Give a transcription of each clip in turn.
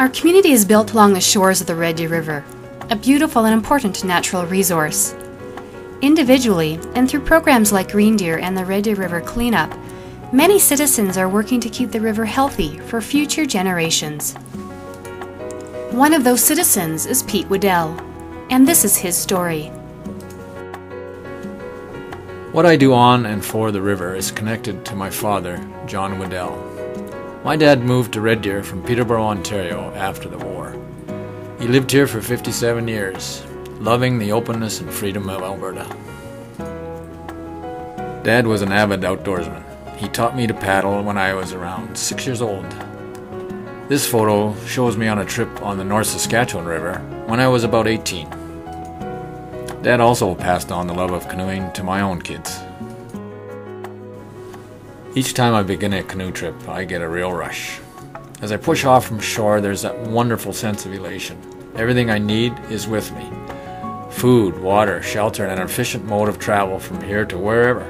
Our community is built along the shores of the Red Deer River, a beautiful and important natural resource. Individually, and through programs like Green Deer and the Red Deer River Cleanup, many citizens are working to keep the river healthy for future generations. One of those citizens is Pete Waddell, and this is his story. What I do on and for the river is connected to my father, John Waddell. My dad moved to Red Deer from Peterborough, Ontario after the war. He lived here for 57 years, loving the openness and freedom of Alberta. Dad was an avid outdoorsman. He taught me to paddle when I was around 6 years old. This photo shows me on a trip on the North Saskatchewan River when I was about 18. Dad also passed on the love of canoeing to my own kids. Each time I begin a canoe trip, I get a real rush. As I push off from shore, there's that wonderful sense of elation. Everything I need is with me. Food, water, shelter, and an efficient mode of travel from here to wherever.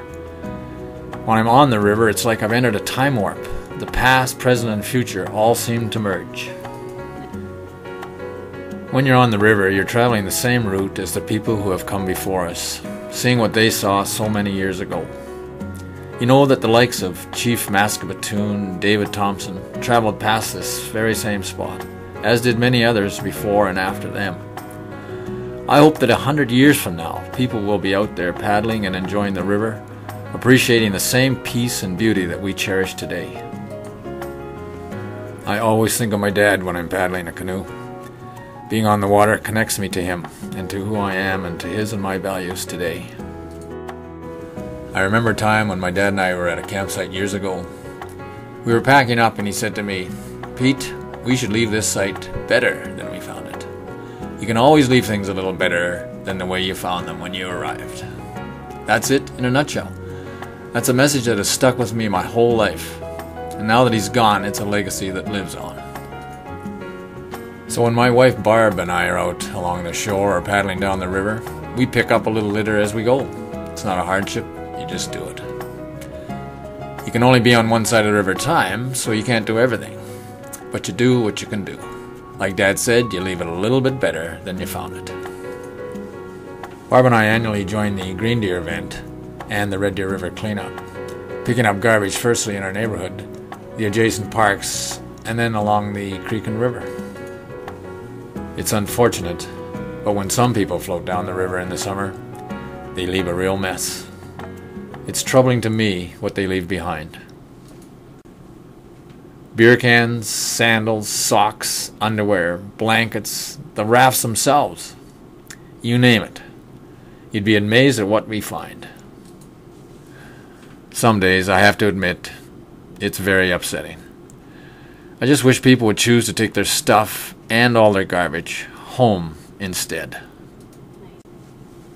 When I'm on the river, it's like I've entered a time warp. The past, present, and future all seem to merge. When you're on the river, you're traveling the same route as the people who have come before us, seeing what they saw so many years ago. You know that the likes of Chief Maskabatoon and David Thompson traveled past this very same spot, as did many others before and after them. I hope that 100 years from now, people will be out there paddling and enjoying the river, appreciating the same peace and beauty that we cherish today. I always think of my dad when I'm paddling a canoe. Being on the water connects me to him, and to who I am, and to his and my values today. I remember a time when my dad and I were at a campsite years ago. We were packing up and he said to me, "Pete, we should leave this site better than we found it. You can always leave things a little better than the way you found them when you arrived." That's it in a nutshell. That's a message that has stuck with me my whole life. And now that he's gone, it's a legacy that lives on. So when my wife Barb and I are out along the shore or paddling down the river, we pick up a little litter as we go. It's not a hardship. You just do it. You can only be on one side of the river at a time, so you can't do everything. But you do what you can do. Like Dad said, you leave it a little bit better than you found it. Barb and I annually join the Green Deer event and the Red Deer River Cleanup, picking up garbage firstly in our neighborhood, the adjacent parks, and then along the creek and river. It's unfortunate, but when some people float down the river in the summer, they leave a real mess. It's troubling to me what they leave behind. Beer cans, sandals, socks, underwear, blankets, the rafts themselves. You name it. You'd be amazed at what we find. Some days, I have to admit, it's very upsetting. I just wish people would choose to take their stuff and all their garbage home instead.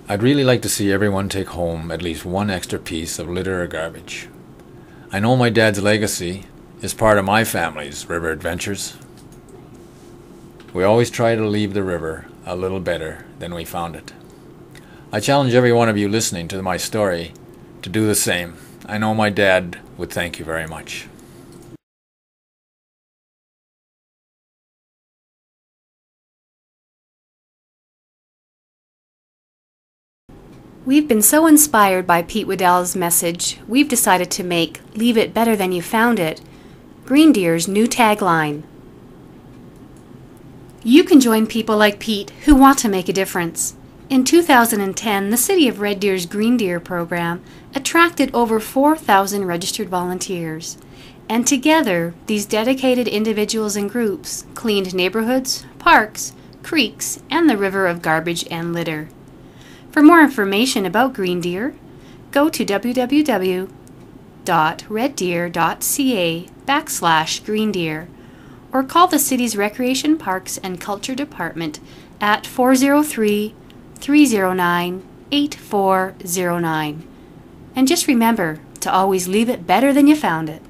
I'd really like to see everyone take home at least one extra piece of litter or garbage. I know my dad's legacy is part of my family's river adventures. We always try to leave the river a little better than we found it. I challenge every one of you listening to my story to do the same. I know my dad would thank you very much. We've been so inspired by Pete Waddell's message, we've decided to make "Leave it better than you found it" Green Deer's new tagline. You can join people like Pete who want to make a difference. In 2010, the City of Red Deer's Green Deer program attracted over 4,000 registered volunteers, and together, these dedicated individuals and groups cleaned neighborhoods, parks, creeks, and the river of garbage and litter. For more information about Green Deer, go to www.reddeer.ca/Green Deer or call the city's Recreation, Parks and Culture Department at 403-309-8409. And just remember to always leave it better than you found it.